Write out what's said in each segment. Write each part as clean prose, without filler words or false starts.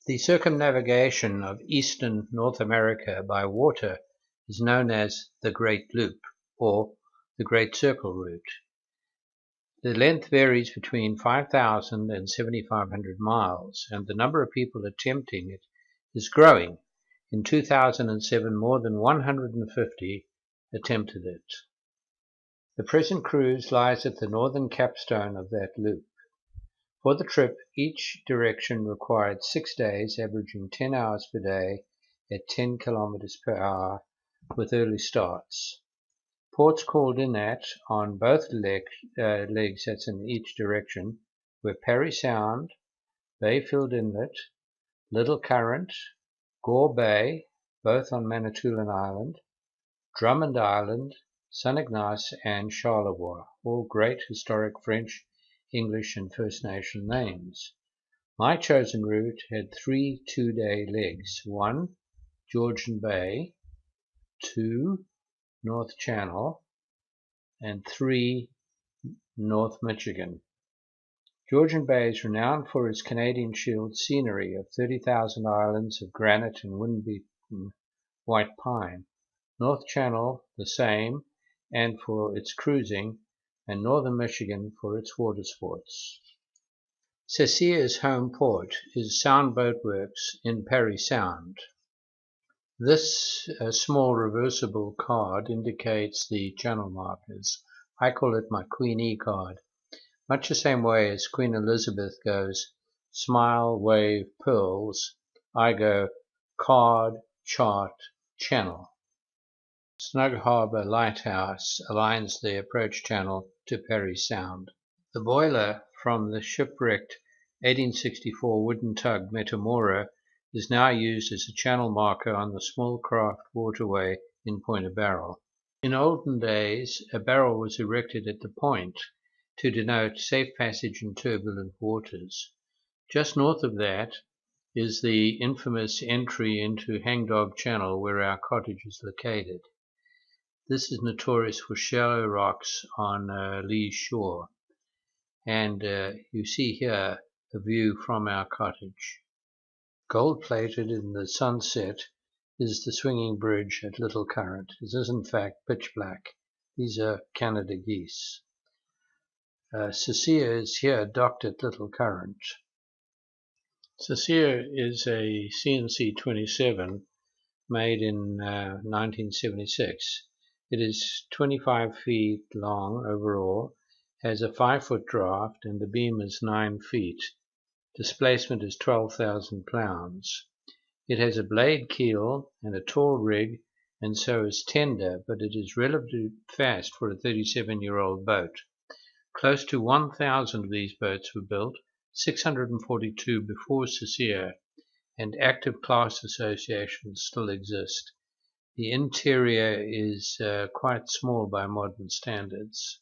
The circumnavigation of eastern North America by water is known as the Great Loop, or the Great Circle route. The length varies between 5,000 and 7,500 miles, and the number of people attempting it is growing. In 2007, more than 150 attempted it. The present cruise lies at the northern capstone of that loop. For the trip, each direction required 6 days, averaging 10 hours per day at 10 kilometers per hour with early starts. Ports called in at on both legs, that's in each direction, were Parry Sound, Bayfield Inlet, Little Current, Gore Bay, both on Manitoulin Island, Drummond Island, St. Ignace, and Charlevoix, all great historic French, English, and First Nation names. My chosen route had 3 two-day legs: 1, Georgian Bay, 2, North Channel, and 3, North Michigan. Georgian Bay is renowned for its Canadian Shield scenery of 30,000 islands of granite and wind-beaten white pine. North Channel the same, and for its cruising, and Northern Michigan for its water sports. Sesiya's home port is Sound Boat Works in Parry Sound. This small reversible card indicates the channel markers. I call it my Queen E card, much the same way as Queen Elizabeth goes smile, wave, pearls. I go card, chart, channel. Snug Harbour Lighthouse aligns the approach channel to Parry Sound. The boiler from the shipwrecked 1864 wooden tug Metamora is now used as a channel marker on the small craft waterway in Point Barrel. In olden days, a barrel was erected at the point to denote safe passage in turbulent waters. Just north of that is the infamous entry into Hangdog Channel, where our cottage is located. This is notorious for shallow rocks on Lee's shore, and you see here a view from our cottage. Gold-plated in the sunset is the swinging bridge at Little Current. It is in fact pitch black. These are Canada geese. Sesiya is here docked at Little Current. Sesiya is a CNC 27 made in 1976. It is 25 feet long overall, has a 5-foot draft, and the beam is 9 feet. Displacement is 12,000 pounds. It has a blade keel and a tall rig, and so is tender, but it is relatively fast for a 37-year-old boat. Close to 1,000 of these boats were built, 642 before Sesiya, and active class associations still exist. The interior is quite small by modern standards.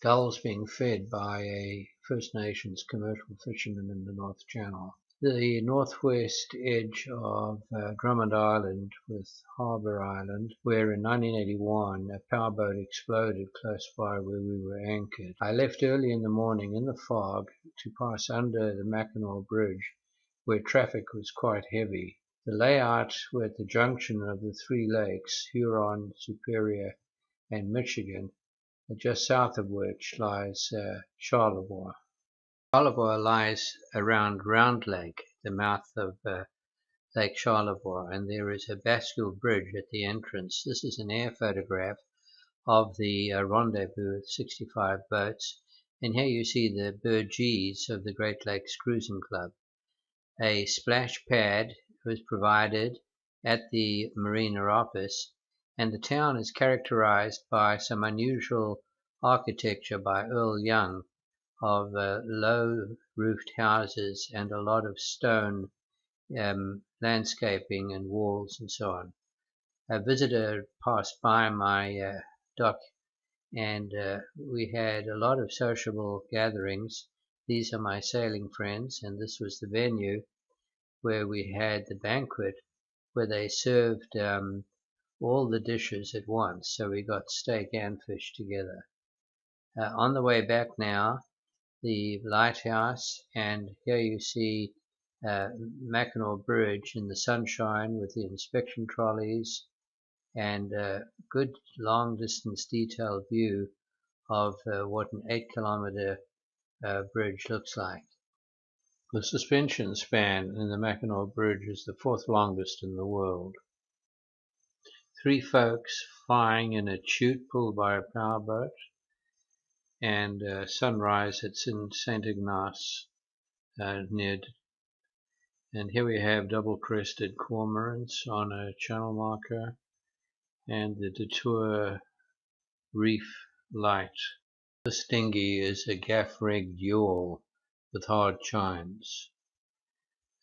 Gulls being fed by a First Nations commercial fisherman in the North Channel. The northwest edge of Drummond Island with Harbour Island, where in 1981 a powerboat exploded close by where we were anchored. I left early in the morning in the fog to pass under the Mackinac Bridge, where traffic was quite heavy. The layout were at the junction of the 3 lakes, Huron, Superior, and Michigan, just south of which lies Charlevoix. Charlevoix lies around Round Lake, the mouth of Lake Charlevoix, and there is a bascule bridge at the entrance. This is an air photograph of the rendezvous with 65 boats, and here you see the burgees of the Great Lakes Cruising Club. A splash pad was provided at the marina office, and the town is characterized by some unusual architecture by Earl Young of low-roofed houses and a lot of stone landscaping and walls and so on. A visitor passed by my dock, and we had a lot of sociable gatherings. These are my sailing friends, and this was the venue where we had the banquet, where they served all the dishes at once, so we got steak and fish together. On the way back now, the lighthouse, and here you see Mackinac Bridge in the sunshine with the inspection trolleys and a good long distance detailed view of what an 8-kilometer bridge looks like. The suspension span in the Mackinac Bridge is the 4th longest in the world. 3 folks flying in a chute pulled by a powerboat, and sunrise at St. Ignace near. And here we have double-crested cormorants on a channel marker and the Detour Reef light. This dinghy is a gaff-rigged yawl with hard chines.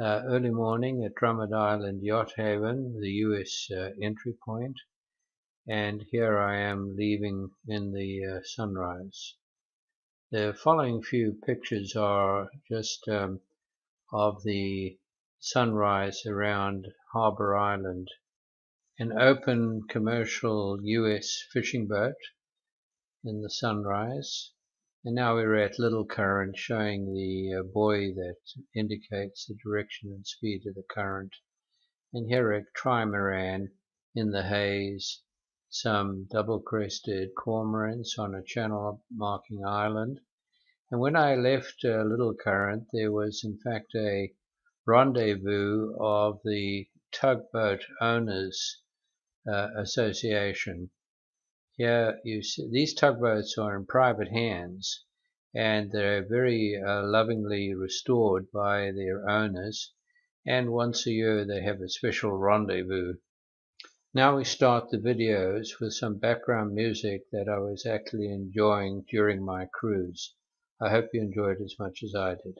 Early morning at Drummond Island Yacht Haven, the US entry point, and here I am leaving in the sunrise. The following few pictures are just of the sunrise around Harbour Island. An open commercial US fishing boat in the sunrise, and now we're at Little Current, showing the buoy that indicates the direction and speed of the current. And here at Trimaran in the haze, some double-crested cormorants on a channel marking island. And when I left Little Current, there was in fact a rendezvous of the Tugboat Owners Association. Here you see these tugboats are in private hands, and they're very lovingly restored by their owners, and once a year they have a special rendezvous. Now we start the videos with some background music that I was actually enjoying during my cruise. I hope you enjoyed as much as I did.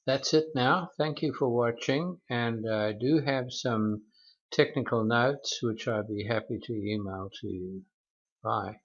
That's it now. Thank you for watching, and I do have some technical notes which I'd be happy to email to you. Bye.